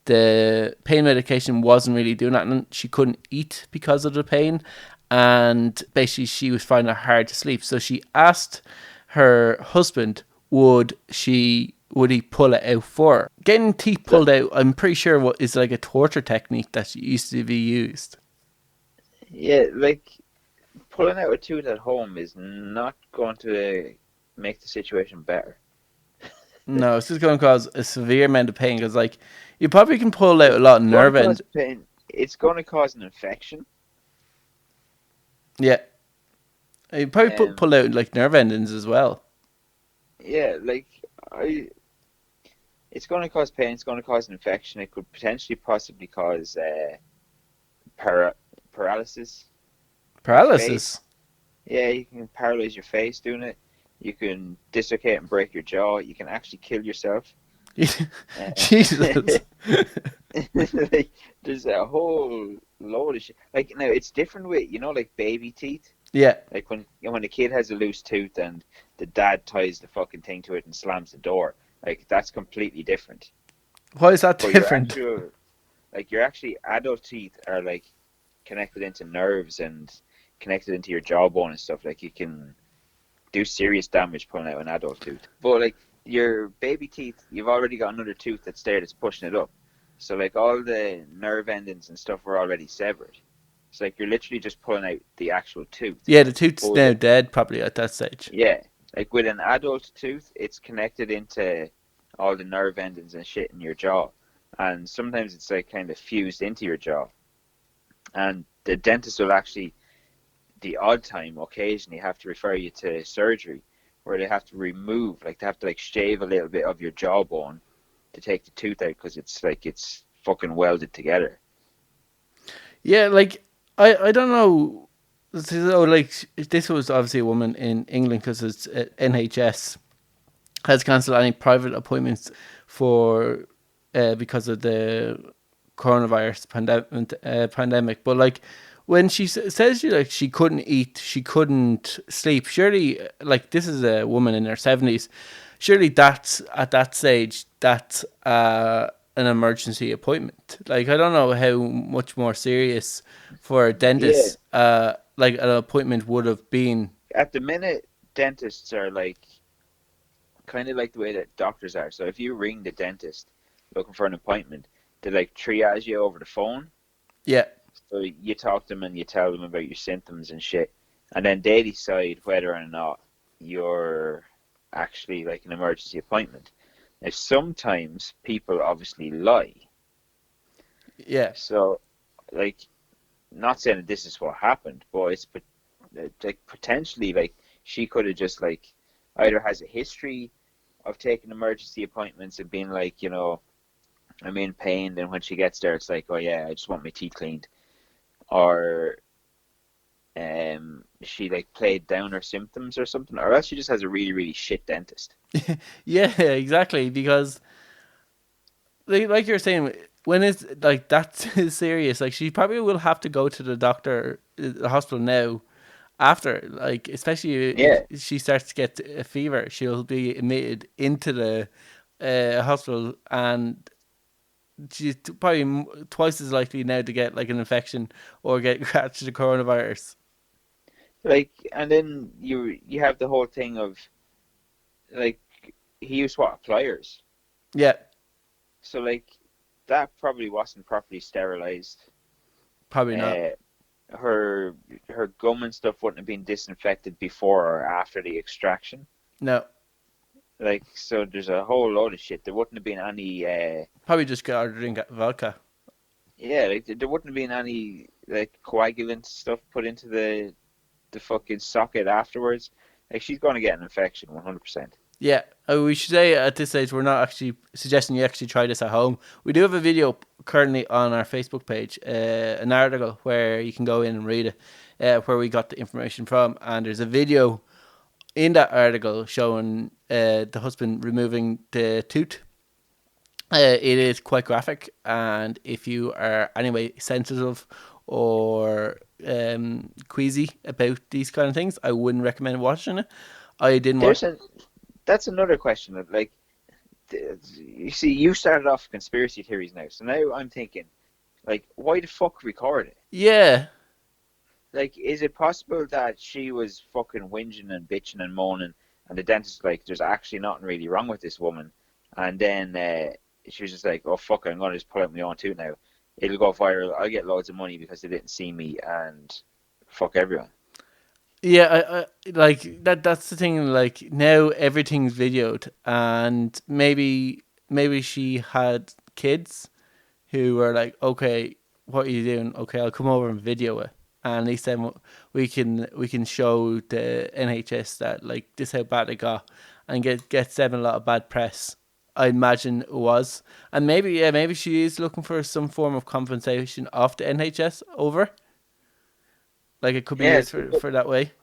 the pain medication wasn't really doing that, and she couldn't eat because of the pain, and basically she was finding it hard to sleep. So she asked her husband, would he pull it out for her? Getting teeth pulled out, I'm pretty sure is like a torture technique that used to be used. Yeah, like pulling out a tooth at home is not going to make the situation better. No, it's just going to cause a severe amount of pain because, like, you probably can pull out a lot of nerve end. It's going to cause an infection. Yeah, you probably pull out like nerve endings as well. Yeah, like it's going to cause pain. It's going to cause an infection. It could potentially, possibly cause paralysis. Paralysis. Yeah, you can paralyze your face doing it. You can dislocate and break your jaw. You can actually kill yourself. Jesus. Like, there's a whole load of shit. Like, now it's different with, like baby teeth. Yeah. Like when a kid has a loose tooth and the dad ties the fucking thing to it and slams the door. Like, that's completely different. Why is that different? like your actually adult teeth are like connected into nerves and connected into your jawbone and stuff. Like you can do serious damage pulling out an adult tooth. But like your baby teeth, you've already got another tooth that's there that's pushing it up. So like all the nerve endings and stuff were already severed. It's like you're literally just pulling out the actual tooth. Yeah, the tooth's But now dead probably at that stage. yeah, like with an adult tooth, it's connected into all the nerve endings and shit in your jaw. And sometimes it's like kind of fused into your jaw. And the dentist will actually, the odd time, occasionally have to refer you to surgery where they have to remove, like they have to like shave a little bit of your jawbone to take the tooth out because it's like it's fucking welded together. Yeah, like I don't know. So like this was obviously a woman in England because it's NHS has cancelled any private appointments for because of the coronavirus pandemic. But like when she says she couldn't eat, she couldn't sleep. Surely, like this is a woman in her 70s. Surely that's at that stage that's an emergency appointment. Like I don't know how much more serious for a Yeah, dentist like an appointment would have been. at the minute, dentists are like kind of like the way that doctors are. So if you ring the dentist looking for an appointment, they like triage you over the phone. Yeah, So you talk to them and you tell them about your symptoms and shit, and then they decide whether or not you're actually like an emergency appointment. Now, sometimes people obviously lie. yeah. So, like, not saying that this is what happened, but it's like potentially like she could have just like either has a history of taking emergency appointments and being like, I'm in pain. Then when she gets there, it's like, oh yeah, I just want my teeth cleaned, or she like played down her symptoms or something, or else she just has a really really shit dentist. Yeah, exactly. Because like you're saying, when it's like that serious, like she probably will have to go to the doctor, the hospital now. After, like, especially Yeah, if she starts to get a fever, she'll be admitted into the hospital, and she's probably twice as likely now to get like an infection or get catch the coronavirus. like, and then you have the whole thing of like he used what, pliers, Yeah, so like that probably wasn't properly sterilized. probably not. Uh, her her gum and stuff wouldn't have been disinfected before or after the extraction. No, Like, so there's a whole load of shit. There wouldn't have been any, probably just got her to drink vodka. yeah, like there wouldn't have been any like coagulant stuff put into the fucking socket afterwards. Like, she's going to get an infection, 100%. Yeah, we should say at this stage we're not actually suggesting you actually try this at home. We do have a video currently on our Facebook page, an article where you can go in and read it, where we got the information from, and there's a video in that article showing the husband removing the tooth. It is quite graphic, and if you are anyway sensitive or queasy about these kind of things, I wouldn't recommend watching it. I didn't watch. There's a That's another question of like, you see, you started off conspiracy theories now, so now I'm thinking, like, why the fuck record it? Yeah, Like, is it possible that she was fucking whinging and bitching and moaning, and the dentist was like, there's actually nothing really wrong with this woman, and then she was just like, oh fuck, I'm gonna just pull out my own tooth now. It'll go viral. I'll get loads of money because they didn't see me, and fuck everyone. yeah. I like that. That's the thing. Like now everything's videoed, and maybe she had kids who were like, okay, what are you doing? Okay, I'll come over and video it. And at least then we can show the NHS that like this how bad it got, and gets them a lot of bad press. I imagine it was, and maybe she is looking for some form of compensation off the NHS over. Like it could be Yeah, used for that way.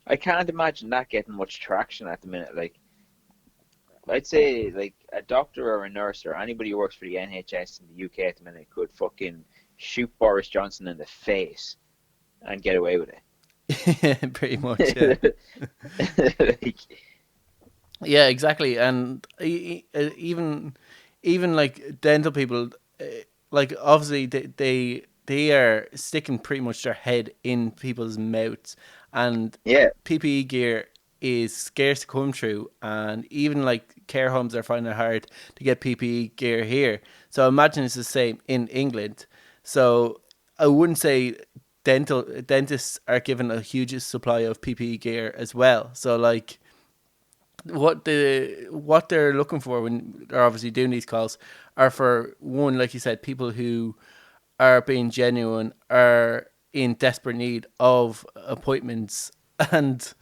I can't imagine that getting much traction at the minute. Like, I'd say like a doctor or a nurse or anybody who works for the NHS in the UK at the minute could fucking shoot Boris Johnson in the face and get away with Pretty much, yeah. it. Like, Yeah, exactly. And even like dental people, like obviously they are sticking pretty much their head in people's mouths, and Yeah, PPE gear is scarce to come through, and even like care homes are finding it hard to get PPE gear here. So I imagine it's the same in England. So I wouldn't say dentists are given a huge supply of PPE gear as well. So like what they're looking for when they're obviously doing these calls are for one, like you said, people who are being genuine, are in desperate need of appointments, and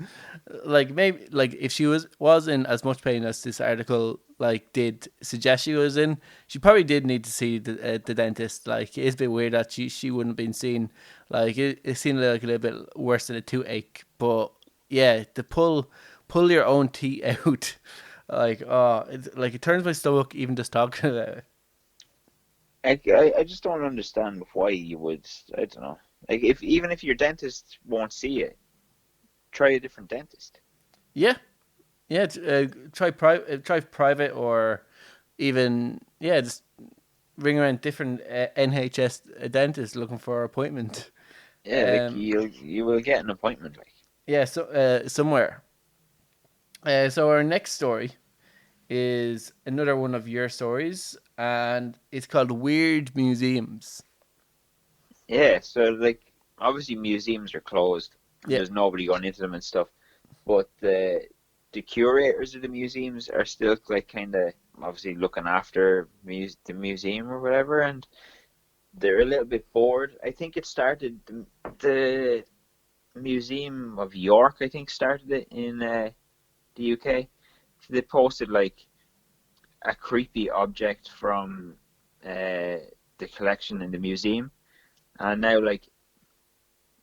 like maybe like if she was in as much pain as this article like did suggest she was in, she probably did need to see the dentist. Like it's a bit weird that she wouldn't have been seen. Like it seemed like a little bit worse than a toothache, but yeah, to pull your own teeth out, like like it turns my stomach even just talking about it. I just don't understand why you would. I don't know. Like if even if your dentist won't see it, try a different dentist. Yeah, yeah. Try private, or even yeah, just ring around different NHS dentists looking for an appointment. Yeah, like Um, you will get an appointment. Like yeah, so somewhere. So our next story is another one of your stories, and it's called Weird Museums. yeah, so like obviously museums are closed and Yeah, there's nobody going into them and stuff, but the curators of the museums are still like kind of obviously looking after the museum or whatever, and they're a little bit bored. I think it started the Museum of York. I think started it in the UK. So they posted like a creepy object from the collection in the museum, and now like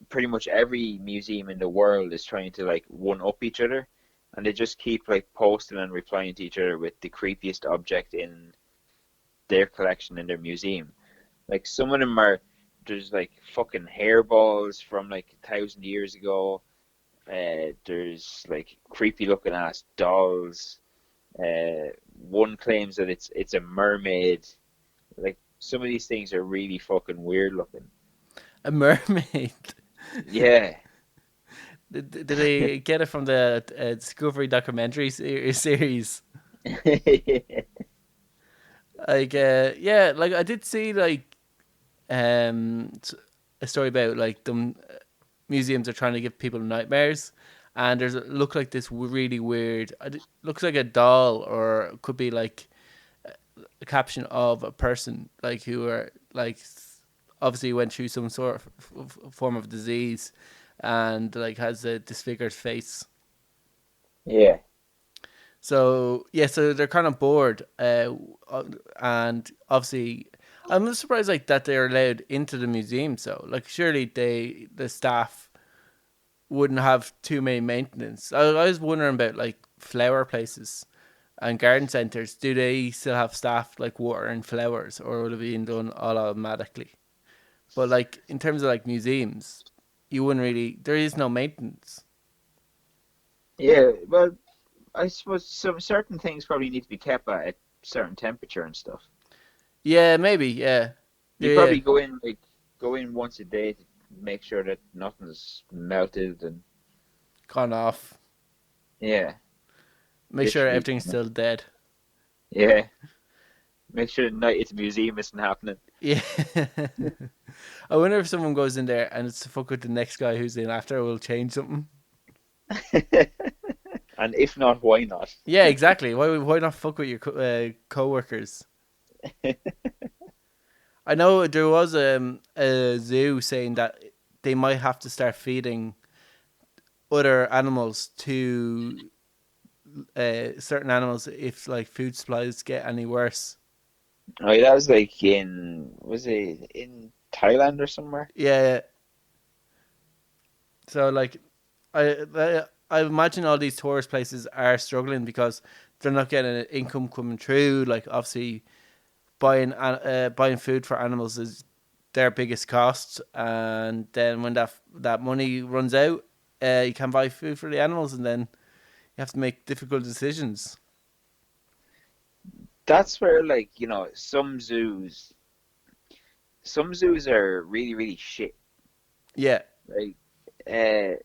pretty much every museum in the world is trying to like one up each other, and they just keep like posting and replying to each other with the creepiest object in their collection in their museum. Like some of them are there's like fucking hairballs from like 1,000 years ago. There's like creepy looking ass dolls. One claims that it's a mermaid. Like some of these things are really fucking weird looking. a mermaid. Yeah. Did they get it from the Discovery documentary series? Like, yeah, like I did see like a story about like them museums are trying to give people nightmares, and there's look like this really weird. Looks like a doll, or it could be like a caption of a person like who are like obviously went through some sort of form of disease, and like has a disfigured face. Yeah. So yeah, so they're kind of bored, and obviously, I'm surprised like that they're allowed into the museum. So like, surely the staff wouldn't have too many maintenance. I was wondering about like flower places and garden centers. Do they still have staff like watering flowers, or would it be done all automatically? But like in terms of like museums, you wouldn't really. There is no maintenance. Yeah. Well, I suppose some certain things probably need to be kept at a certain temperature and stuff. Yeah, maybe. Yeah, You yeah. probably go in once a day to make sure that nothing's melted and Gone off. yeah, Make sure literally. everything's still dead. Yeah. Make sure the night at the museum isn't happening. Yeah. I wonder if someone goes in there and it's to fuck with the next guy who's in after will change something. And if not, why not? Yeah, exactly. Why not fuck with your co-workers? I know there was a zoo saying that they might have to start feeding other animals to certain animals if like food supplies get any worse. Oh, that was like was it in Thailand or somewhere? Yeah. So like I imagine all these tourist places are struggling because they're not getting an income coming through. Like obviously buying food for animals is their biggest cost, and then when that money runs out, you can't buy food for the animals, and then you have to make difficult decisions. That's where like, some zoos, some zoos are really, really shit. Yeah. Like, uh,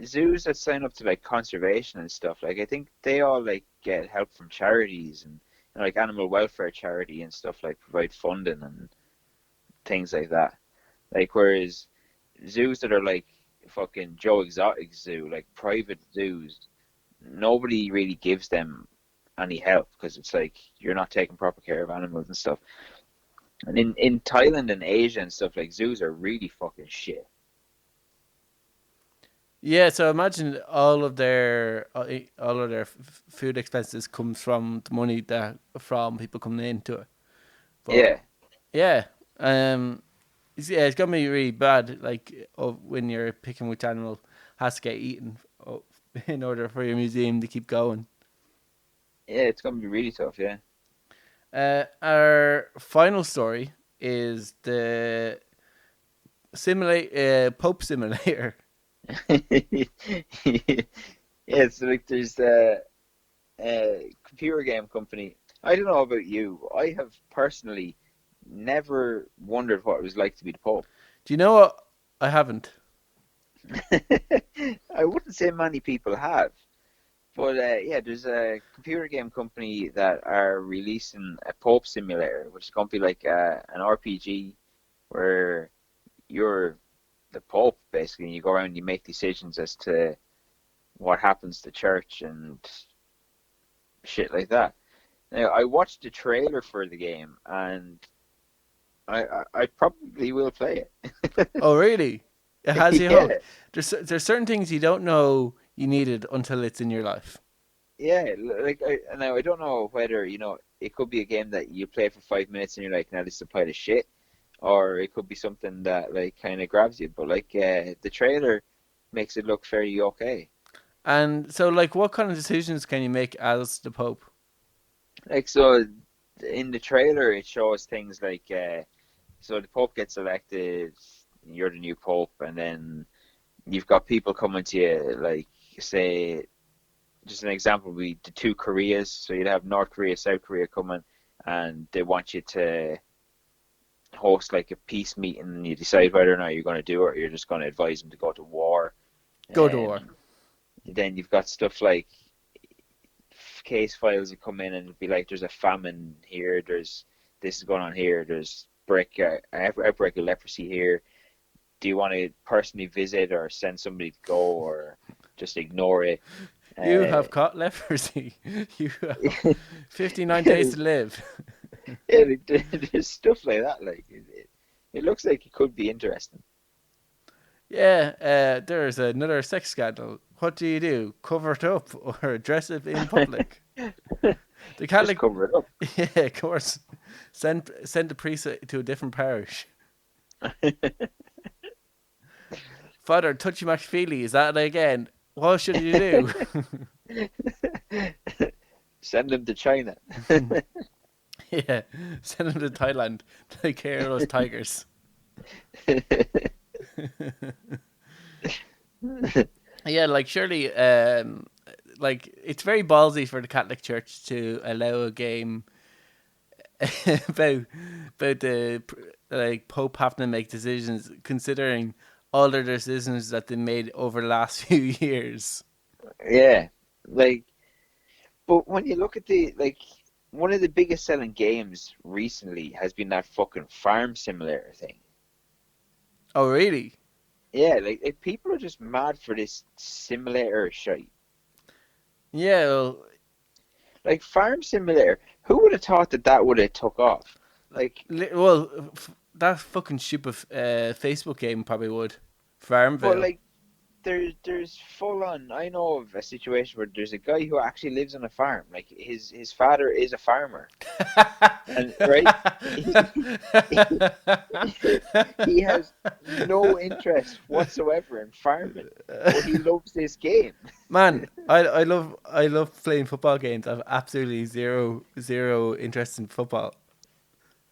zoos that sign up to like conservation and stuff, like I think they all like get help from charities and like animal welfare charity and stuff, like provide funding and things like that. Like whereas zoos that are like fucking Joe Exotic Zoo, like private zoos, nobody really gives them any help because it's like you're not taking proper care of animals and stuff. And in Thailand and Asia and stuff, like zoos are really fucking shit. Yeah, so imagine all of their food expenses comes from the money that from people coming into it. But Yeah, yeah, it's gonna be really bad. Like when you're picking which animal has to get eaten in order for your museum to keep going. yeah, it's gonna be really tough. Yeah. Our final story is the Pope simulator. Yeah, it's like there's a computer game company. I don't know about you. I have personally never wondered what it was like to be the Pope. Do you know what? I haven't. I wouldn't say many people have, but yeah, there's a computer game company that are releasing a Pope simulator, which is going to be like an RPG where you're the Pope basically, and you go around and you make decisions as to what happens to church and shit like that. Now, I watched the trailer for the game, and I probably will play it. Oh, really? It has you Yeah, hooked. There's certain things you don't know you needed until it's in your life. yeah. Like now, I don't know whether it could be a game that you play for 5 minutes and you're like, now this is a pile of shit, or it could be something that like kind of grabs you. But like the trailer makes it look fairly okay. And so, like, what kind of decisions can you make as the Pope? Like so, in the trailer, it shows things like so the Pope gets elected, you're the new Pope, and then you've got people coming to you, like say, just an example would be the two Koreas. So you'd have North Korea, South Korea coming, and they want you to host like a peace meeting, and you decide whether or not you're going to do it, or you're just going to advise them to go to war. Go to war. Then you've got stuff like case files that come in and it'd be like, there's a famine here, there's this is going on here, there's outbreak of leprosy here. Do you want to personally visit or send somebody to go or just ignore it? You have caught leprosy. You have 59 days to live. Yeah, there's stuff like that. Like it looks like it could be interesting. Yeah, there's another sex scandal. What do you do? Cover it up or address it in public? The Just Catholic, cover it up. yeah, of course. Send the priest to a different parish. Father, touchy McFeely, is that again? What should you do? Send them to China. Yeah, send him to Thailand to take care of those tigers. Yeah, like surely, like it's very ballsy for the Catholic Church to allow a game about the like Pope having to make decisions, considering all their decisions that they made over the last few years. Yeah, like, but when you look at the like, one of the biggest selling games recently has been that fucking farm simulator thing. Oh, really? Yeah, like people are just mad for this simulator shite. Yeah. Well, Like farm simulator, who would have thought that that would have took off? Like, that fucking stupid Facebook game probably would. but Farmville. like there's full on. I know of a situation where there's a guy who actually lives on a farm. Like his father is a farmer, and right, he has no interest whatsoever in farming, but he loves this game. Man, I love playing football games. I've absolutely zero interest in football.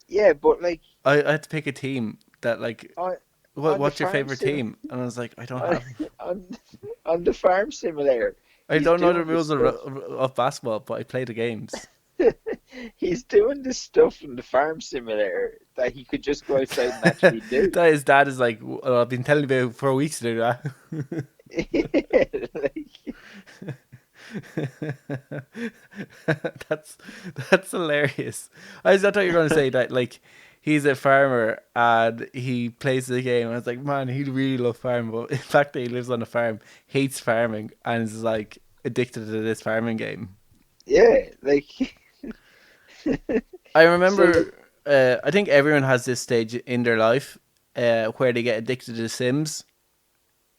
Yeah, but like I had to pick a team that like on on the what's your farm favorite sim team? And I was like, I don't on, have. on on the farm simulator, I he's don't know the doing the rules stuff. of basketball, but I play the games. He's doing this stuff in the farm simulator that he could just go outside and actually do. That his dad is like, well, I've been telling you about for weeks to do that. Like, that's that's hilarious. I thought you were going to say that like he's a farmer and he plays the game. I was like, man, he'd really love farming, but in fact, he lives on a farm, hates farming, and is like addicted to this farming game. yeah, like I so like remember. I think everyone has this stage in their life where they get addicted to The Sims.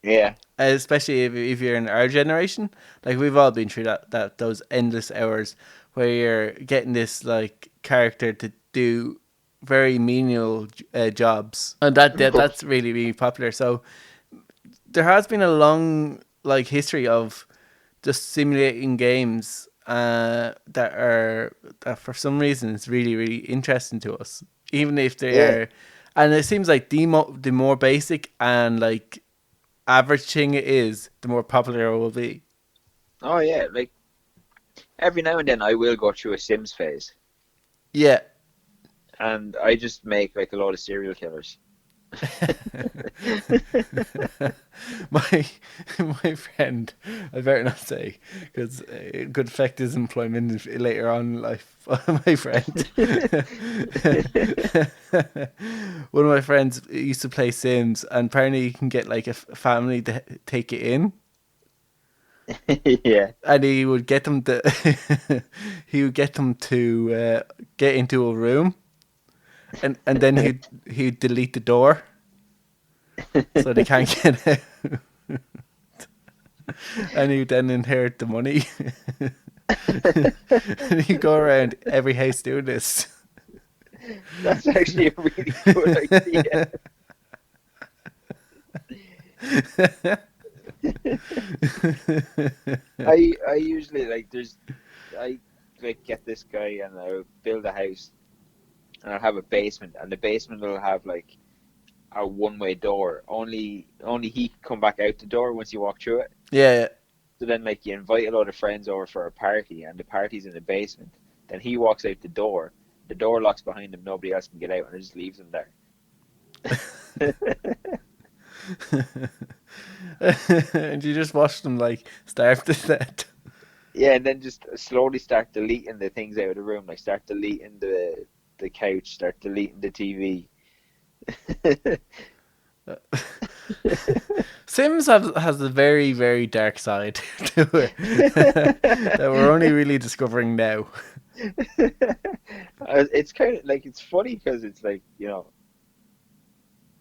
yeah. Especially if you're in our generation, like we've all been through that those endless hours where you're getting this like character to do very menial jobs, and that's really really popular. So there has been a long like history of just simulating games that for some reason is really really interesting to us, even if they Yeah. are, and it seems like the more basic and like average thing it is, the more popular it will be. Oh yeah, like every now and then I will go through a Sims phase Yeah. and I just make like a load of serial killers. my my friend, I better not say because it could affect his employment later on in life. My friend, one of my friends used to play Sims, and apparently you can get like a family to take it in. Yeah. And he would get them to he would get them to get into a room, and then he'd delete the door so they can't get out. And he'd then inherit the money. And he'd go around every house doing this. That's actually a really good idea. I usually like I like get this guy and I'll build a house and I'll have a basement and the basement will have like a one-way door. Only he can come back out the door once you walk through it. Yeah, So then like you invite a lot of friends over for a party and the party's in the basement. Then he walks out the door locks behind him, nobody else can get out and it just leaves him there. and you just watch them like starve to death. Yeah, and then just slowly start deleting the things out of the room, like start deleting the couch, start deleting the TV. Sims has a very very dark side to it that we're only really discovering now. It's kind of like it's funny because it's like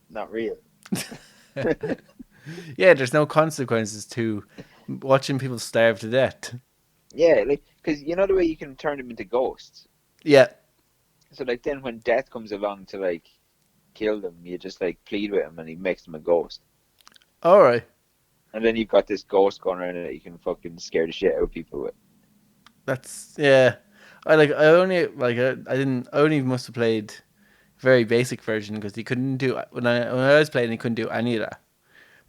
not real. Yeah, there's no consequences to watching people starve to death. Yeah, like because you know the way you can turn them into ghosts. Yeah. So like then when death comes along to like kill them, you just like plead with him and he makes them a ghost. All right. And then you've got this ghost going around that you can fucking scare the shit out of people with. That's yeah. I only like I didn't I only must have played very basic version because he couldn't do when I was playing he couldn't do any of that.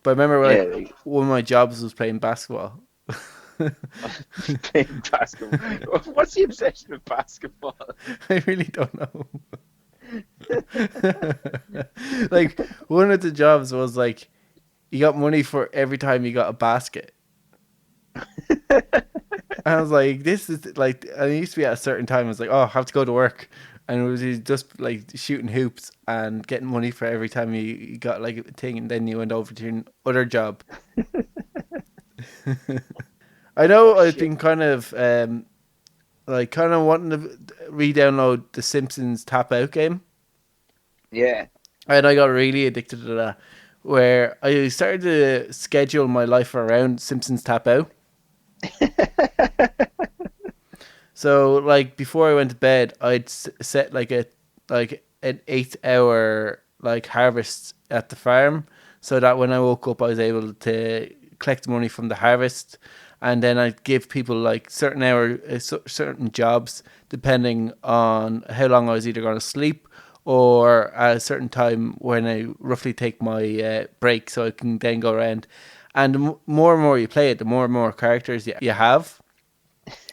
But I remember Yeah, like like one of my jobs was playing basketball. playing basketball. What's the obsession with basketball? I really don't know. Like one of the jobs was like you got money for every time you got a basket. And I was like, this is like, I used to be at a certain time. I was like, oh, I have to go to work. And it was just like shooting hoops and getting money for every time you got like a thing. And then you went over to your other job. I know Oh I've shit. been kind of like kind of wanting to re-download the Simpsons Tap Out game. Yeah. And I got really addicted to that. Where I started to schedule my life around Simpsons Tap Out. So like before I went to bed, I'd set like an 8 hour like harvest at the farm, so that when I woke up, I was able to collect the money from the harvest, and then I'd give people like certain jobs depending on how long I was either going to sleep or at a certain time when I roughly take my break, so I can then go around. And the more and more you play it, the more and more characters you have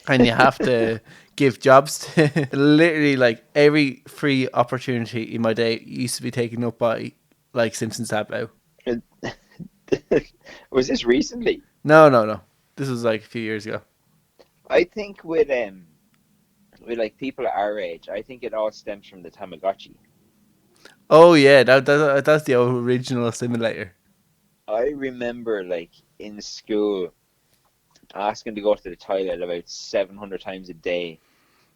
and you have to give jobs to literally like every free opportunity in my day used to be taken up by like Simpsons Tableau. Was this recently? No. This was like a few years ago. I think with like people our age, I think it all stems from the Tamagotchi. Oh yeah, that's the original simulator. I remember like in school asking to go to the toilet about 700 times a day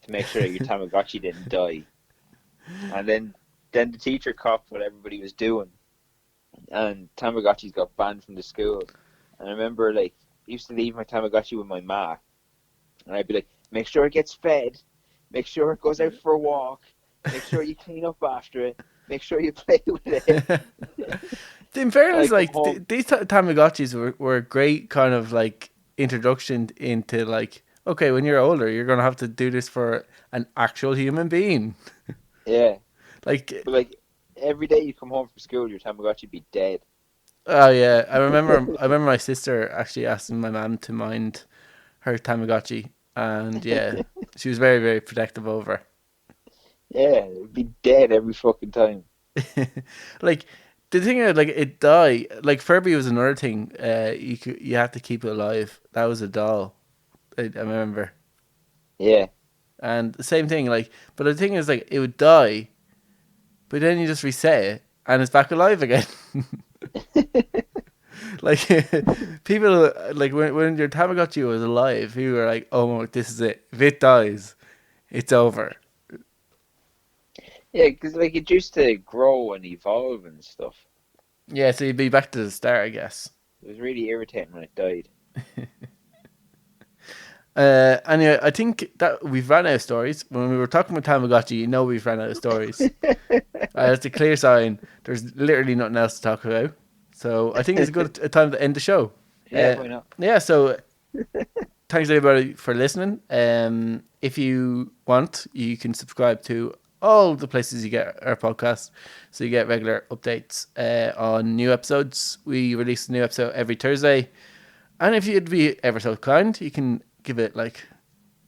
to make sure that your Tamagotchi didn't die. And then the teacher caught what everybody was doing, and Tamagotchis got banned from the school. And I remember like I used to leave my Tamagotchi with my ma, and I'd be like, make sure it gets fed, make sure it goes out for a walk, make sure you clean up after it, make sure you play with it. In fairness, Like, like these Tamagotchis were a great kind of like introduction into like, okay, when you're older, you're gonna have to do this for an actual human being. Yeah, Like, but like every day you come home from school, your Tamagotchi would be dead. oh yeah, I remember my sister actually asking my mum to mind her Tamagotchi, and yeah, she was very very protective over. Yeah, it'd be dead every fucking time. Like the thing is, like it die. Like Furby was another thing. You have to keep it alive. That was a doll. I remember. Yeah. And the same thing, like, but the thing is, like, it would die, but then you just reset it, and it's back alive again. Like, people, like, when your Tamagotchi was alive, you were like, oh, this is it. If it dies, it's over. Yeah, because like it used to grow and evolve and stuff. Yeah, so you'd be back to the start, I guess. It was really irritating when it died. Anyway, I think that we've ran out of stories. When we were talking about Tamagotchi, you know we've ran out of stories. That's a clear sign. There's literally nothing else to talk about. So I think it's a good time to end the show. Yeah, why not? Yeah, so thanks everybody for listening. If you want, you can subscribe to all the places you get our podcast, so you get regular updates on new episodes. We release a new episode every Thursday. And if you'd be ever so kind, you can give it like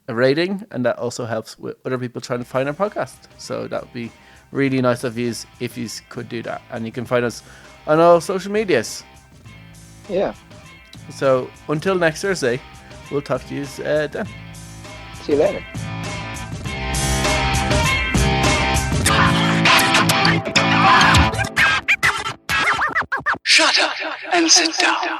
a rating, and that also helps with other people trying to find our podcast. So that would be really nice of you if you could do that. And you can find us on all social medias. Yeah. So until next Thursday, we'll talk to you then. See you later. Shut up and sit down.